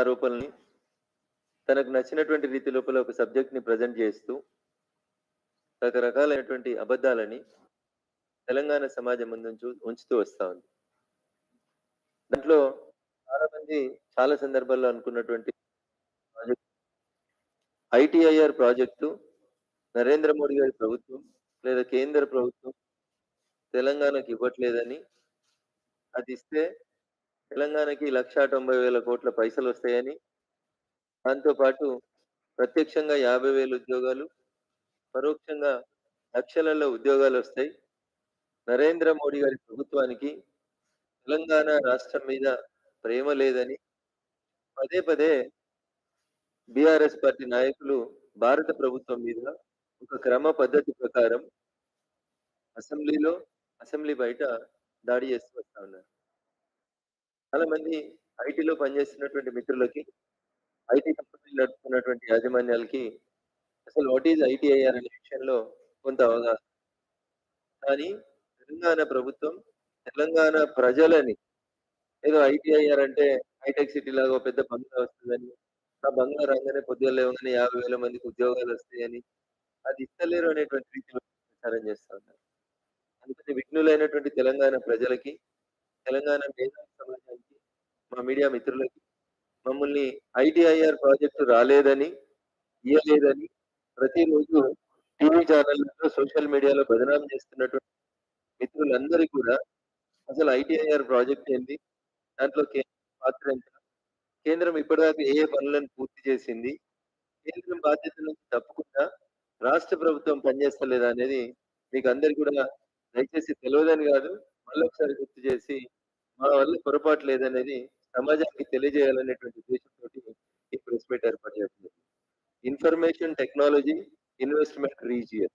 ఆరోపణల్ని తనకు నచ్చినటువంటి రీతి లోపల ఒక సబ్జెక్ట్‌ని ప్రెజెంట్ చేస్తూ, రకరకాలైనటువంటి అబద్ధాలని తెలంగాణ సమాజం ఉంచుతూ వస్తా ఉంది. దాంట్లో చాలామంది చాలా సందర్భాల్లో అనుకున్నటువంటి project ITIR project Narendra Modi గారి ప్రభుత్వం లేదా కేంద్ర ప్రభుత్వం తెలంగాణకి ఇవ్వట్లేదని, అది ఇస్తే తెలంగాణకి 1,90,000 కోట్ల పైసలొస్తాయని, దాంతో పాటు ప్రత్యక్షంగా 50,000 ఉద్యోగాలు, పరోక్షంగా లక్షలలో ఉద్యోగాలొస్తాయి. నరేంద్ర మోడీ గారి ప్రభుత్వానికి తెలంగాణ రాష్ట్రం మీద ప్రేమ లేదని పదే పదే బీఆర్ఎస్ పార్టీ నాయకులు భారత ప్రభుత్వం మీద ఒక క్రమ పద్ధతి ప్రకారం అసెంబ్లీలో, అసెంబ్లీ బయట దాడి చేస్తూ వస్తా ఉన్నారు. చాలా మంది ఐటీలో పనిచేస్తున్నటువంటి మిత్రులకి, ఐటీ కంపెనీలు నడుపుతున్నటువంటి యాజమాన్యాలకి అసలు వాట్ ఈజ్ ఐటీఐఆర్ అనే విషయంలో కొంత అవగాహన. కానీ తెలంగాణ ప్రభుత్వం తెలంగాణ ప్రజలని ఏదో ఐటీఐఆర్ అంటే హైటెక్ సిటీ లాగా పెద్ద బంగ్లా వస్తుందని, ఆ బంగ్లా రాగానే పొద్దున్న లేవగానే 50,000 మందికి ఉద్యోగాలు వస్తాయని, అది ఇస్తలేరు అనేటువంటి రీతిలో ప్రచారం చేస్తా ఉన్నారు. అందుకని విఘ్నులైనటువంటి తెలంగాణ ప్రజలకి, తెలంగాణ మేధావి సమాజానికి, మా మీడియా మిత్రులకి మమ్మల్ని ఐటీఐఆర్ ప్రాజెక్టు రాలేదని, ఇయ్యలేదని ప్రతిరోజు టీవీ ఛానళ్లలో, సోషల్ మీడియాలో బదనాం చేస్తున్నటువంటి మిత్రులందరికీ కూడా అసలు ఐటీఐఆర్ ప్రాజెక్ట్ ఏంది? దాంట్లో కేంద్రం పాత్ర ఎంత? కేంద్రం ఇప్పటిదాకా ఏ ఏ పనులను పూర్తి చేసింది? కేంద్రం బాధ్యత నుంచి తప్పకుండా రాష్ట్ర ప్రభుత్వం పనిచేస్తలేదా అనేది మీకు అందరికి కూడా దయచేసి తెలియదని కాదు, మళ్ళొకసారి గుర్తు చేసి మా వల్ల పొరపాటు లేదనేది సమాజానికి తెలియజేయాలనేటువంటి ఉద్దేశంతోటి ఈ ప్రెస్ మీట్ ఏర్పాటు చేస్తుంది. Information technology investment region.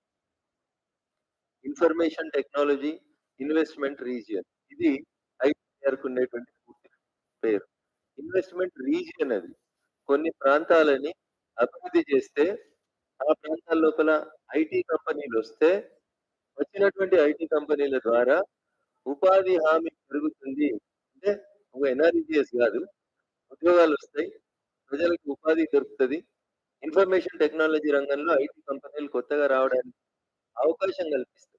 Information technology investment region. ఇది ఐటీఆర్‌కు ఉండేటువంటి పూర్తి పేరు. ఇన్వెస్ట్మెంట్ రీజియన్ అది. కొన్ని ప్రాంతాలని అభివృద్ధి చేస్తే, ఆ ప్రాంతాల లోపల ఐటీ కంపెనీలొస్తే, వచ్చినటువంటి ఐటీ కంపెనీల ద్వారా ఉపాధి హామీ పెరుగుతుంది. అంటే ఒక ఎన్ఆర్‌ఈజీఎస్ కాదు. ఉద్యోగాలొస్తాయి. ప్రజలకు ఉపాధి దొరుకుతది. ఇన్ఫర్మేషన్ టెక్నాలజీ రంగంలో ఐటీ కంపెనీలు కొత్తగా రావడానికి అవకాశం కల్పిస్తాయి.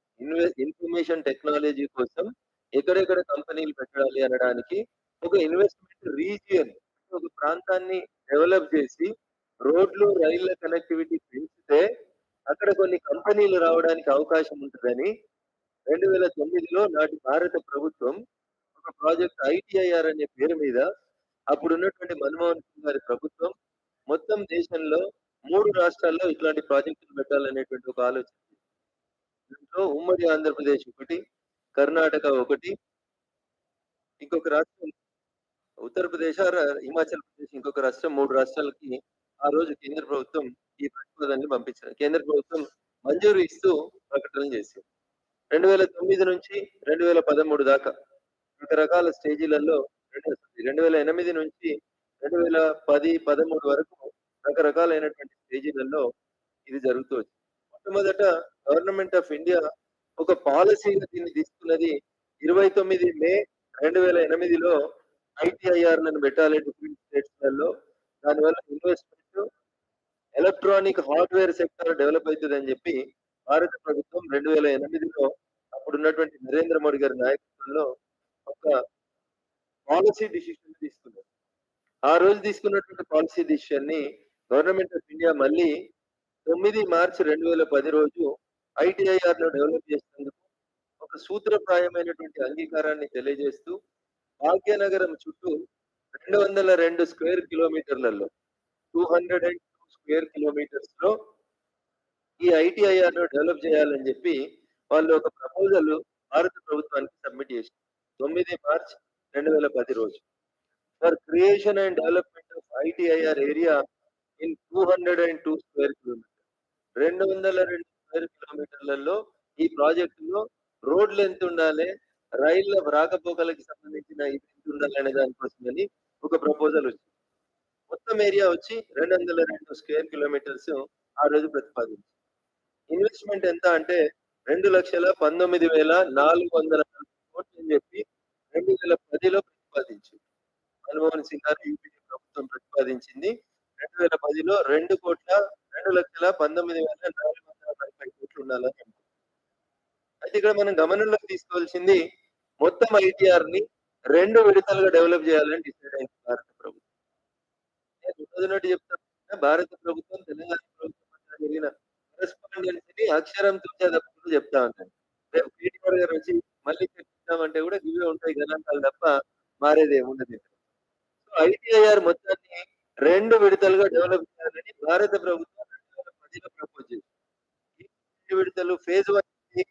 ఇన్ఫర్మేషన్ టెక్నాలజీ కోసం ఎక్కడెక్కడ కంపెనీలు పెట్టాలి అనడానికి ఒక ఇన్వెస్ట్మెంట్ రీజియన్, ఒక ప్రాంతాన్ని డెవలప్ చేసి రోడ్లు, రైళ్ల కనెక్టివిటీ పెంచితే అక్కడ కొన్ని కంపెనీలు రావడానికి అవకాశం ఉంటదని 2009లో నాటి భారత ప్రభుత్వం ఒక ప్రాజెక్ట్ ఐటీఐఆర్ అనే పేరు మీద అప్పుడున్నటువంటి మన్మోహన్ సింగ్ గారి ప్రభుత్వం మొత్తం దేశంలో 3 రాష్ట్రాల్లో ఇట్లాంటి ప్రాజెక్టులు పెట్టాలనేటువంటి ఒక ఆలోచన. దీంట్లో ఉమ్మడి ఆంధ్రప్రదేశ్ ఒకటి, కర్ణాటక ఒకటి, ఇంకొక రాష్ట్రం ఉత్తరప్రదేశ్ ఆర్ హిమాచల్ ప్రదేశ్ ఇంకొక రాష్ట్రం, 3 రాష్ట్రాలకి ఆ రోజు కేంద్ర ప్రభుత్వం ఈ ప్రతిపాదనని పంపించారు. కేంద్ర ప్రభుత్వం మంజూరు ఇస్తూ ప్రకటనలు చేసింది. 2009 నుంచి 2013 దాకా రకరకాల స్టేజీలలో 2008 నుంచి 2010, 13 వరకు రకరకాలైనటువంటి స్టేజీలలో ఇది జరుగుతూ వచ్చింది. మొట్టమొదట గవర్నమెంట్ ఆఫ్ ఇండియా ఒక పాలసీగా దీన్ని తీసుకున్నది 29 మే 2008లో ఐటీఐఆర్‌లను పెట్టాలి డిఫరెంట్ స్టేట్స్‌లలో. దానివల్ల investment, electronic hardware sector develop అయితదని చెప్పి భారత ప్రభుత్వం 2008లో అప్పుడున్నటువంటి నరేంద్ర మోడీ గారి నాయకత్వంలో ఒక పాలసీ డిసిషన్ తీసుకున్నారు. ఆ రోజు తీసుకున్నటువంటి పాలసీ డిసిషన్‌ని గవర్నమెంట్ ఆఫ్ ఇండియా మళ్ళీ 9 మార్చి 2010 రోజు ఐటీఐఆర్‌ను డెవలప్ చేసేందుకు ఒక సూత్రప్రాయమైనటువంటి అంగీకారాన్ని తెలియజేస్తూ భాగ్యనగరం చుట్టూ 202 స్క్వేర్ కిలోమీటర్లలో 202 స్క్వేర్ కిలోమీటర్స్‌లో ఈ ఐటీఐఆర్‌ను డెవలప్ చేయాలని చెప్పి వాళ్ళు ఒక ప్రపోజల్ భారత ప్రభుత్వానికి సబ్మిట్ చేశారు. 9 మార్చ్ 2010 రోజు. For creation and development of ITIR area in 202 square kilometres. 202 square కిలోమీటర్లలో ఈ ప్రాజెక్టులో రోడ్లు ఎంత ఉండాలి, రైళ్ల రాకపోకలకి సంబంధించిన ఇది ఎంత ఉండాలనే దానికోసమని ఒక ప్రపోజల్ వచ్చింది. మొత్తం ఏరియా వచ్చి 202 స్క్వేర్ కిలోమీటర్స్ ఆ రోజు ప్రతిపాదించారు. ఇన్వెస్ట్‌మెంట్ ఎంత అంటే 2,19,440 కోట్లు అని చెప్పి 2010లో ప్రతిపాదించింది. మన్మోహన్ సింగ్ గారు యూపీఏ ప్రభుత్వం ప్రతిపాదించింది. 2,19,440 ఉండాలని అనుకుంటున్నాం. అయితే ఇక్కడ మనం గమనంలోకి తీసుకోవాల్సింది మొత్తం ఐటీఆర్‌ని 2 విడతలుగా డెవలప్ చేయాలని డిసైడ్ అయింది భారత ప్రభుత్వం. నేను ఉన్నదున్నట్టు చెప్తాను. భారత ప్రభుత్వం, తెలంగాణ ప్రభుత్వం మధ్య జరిగిన కరెస్పాండెన్సీని అక్షరం తూచా తప్పకుండా చెప్తా ఉన్నాను. రేపు కేటీఆర్ గారొచ్చి మళ్ళీ చర్చిద్దామంటే కూడా ఇవే ఉంటాయి గణాంకాలు తప్ప మారేదేముండదు. సో, ఐటీఐఆర్ మొత్తాన్ని 2 విడతలుగా డెవలప్ చేయాలని భారత ప్రభుత్వం 2010లో ప్రపోజ్ చేసింది. ఈ 2 విడతలు ఫేజ్ 1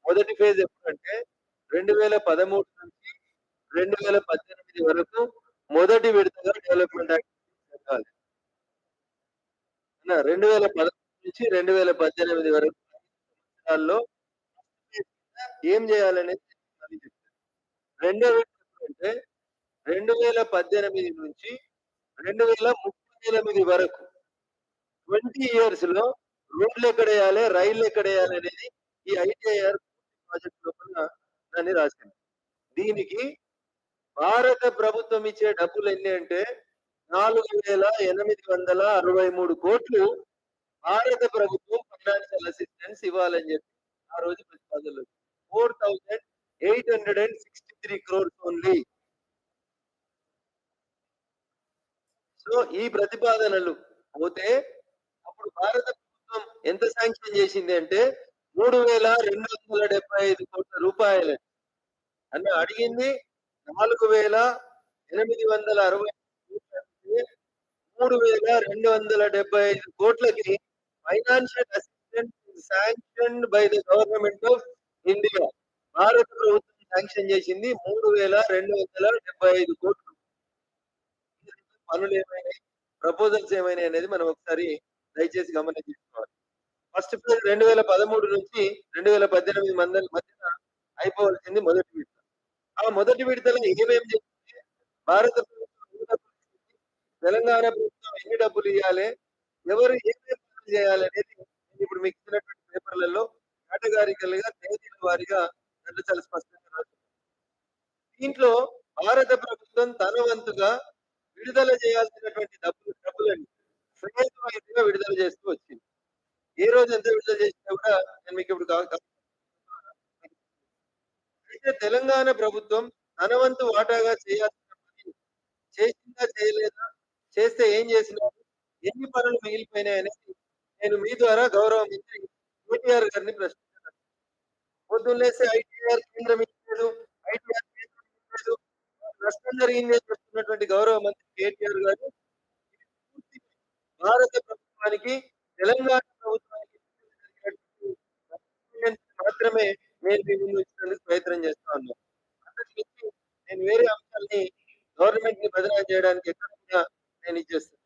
మొదటి ఫేజ్ ఎప్పుడంటే 2013 నుంచి 2018 వరకు మొదటి విడతగా డెవలప్‌మెంట్ యాక్టివిటీస్ జరగాలి. 2013 నుంచి 2018 వరకు 5 సంవత్సరాల్లో ఏం చేయాలనేది మళ్ళీ చెప్తాను. రెండో విడత ఎప్పుడంటే 2018 నుంచి 2038 వరకు 20 ఇయర్స్‌లో రోడ్లెక్కడేయాలి, రైళ్ళెక్కడేయాలనేది ఈ ఐటీఐఆర్ ప్రాజెక్ట్ లోపల దాన్ని రాసింది. దీనికి భారత ప్రభుత్వం ఇచ్చే డబ్బులెన్ని అంటే 4,863,00,00,000 భారత ప్రభుత్వం ఫైనాన్షియల్ అసిస్టెన్స్ ఇవ్వాలని చెప్పి ఆ రోజు ప్రతిపాదనలో 4,863 క్రోర్స్ ఓన్లీ. సో, ఈ ప్రతిపాదనలు పోతే అప్పుడు భారత ప్రభుత్వం ఎంత శాంక్షన్ చేసింది అంటే 3,275,00,00,000 అని అడిగింది 4,860 3,275,00,00,000 financial assistance sanctioned by the government of India. భారత ప్రభుత్వం శాంక్షన్ చేసింది 3,275,00,00,000. పనులేమైనాయి, ప్రపోజల్స్ ఏమైనాయి అనేది మనం ఒకసారి దయచేసి గమనం చేసుకోవాలి. ఫస్ట్ ఫేజ్ 2013 నుంచి 2018 మధ్యన అయిపోవాల్సింది మొదటి విడత. ఆ మొదటి విడతలో ఏమేం చేసింది? భారత ప్రభుత్వం ఎన్ని డబ్బులు ఇచ్చింది? తెలంగాణ ప్రభుత్వం ఎన్ని డబ్బులు ఇయ్యాలి? ఎవరు ఏమేం పనులు చేయాలనేది నేను ఇప్పుడు మీకు ఇచ్చినటువంటి పేపర్‌లలో కేటగారికల్‌గా తేదీల వారీగా దాంట్లో చాలా స్పష్టంగా రాసింది. దీంట్లో భారత ప్రభుత్వం తన వంతుగా విడుదల చేయాల్సినటువంటి డబ్బులని ఫేజ్ వైస్‌గా విడుదల చేస్తూ వచ్చింది. ఏ రోజు ఎంత విడుదల చేసినా కూడా నేను మీకు ఇప్పుడు అయితే తెలంగాణ ప్రభుత్వం తన వంతు వాటాగా చేయాల్సిన పని చేసిందా? చేయలేదా? చేస్తే ఏం చేసినారు? ఎన్ని పనులు మిగిలిపోయినాయనేది నేను మీ ద్వారా గౌరవ మంత్రి కేటీఆర్ గారిని ప్రశ్నిస్తున్నాను. పొద్దున్న లేసి ఐటీఆర్ కేంద్రం ఇవ్వలేదు, ఐటీఆర్ కేంద్రం ఇవ్వలేదు, నష్టం జరిగింది అని చెప్తున్నటువంటి గౌరవ మంత్రి కేటీఆర్ గారు ఇది పూర్తిగా భారత ప్రభుత్వానికి, తెలంగాణ ప్రభుత్వానికి మాత్రమే నేను మీ ముందు ఉంచడానికి ప్రయత్నం చేస్తా ఉన్నాను. అంతకు మించి నేను వేరే అంశాల్ని గవర్నమెంట్‌ని బదనాం చేయడానికి ఎక్కడ కూడా నేను ఇది చేస్తాను.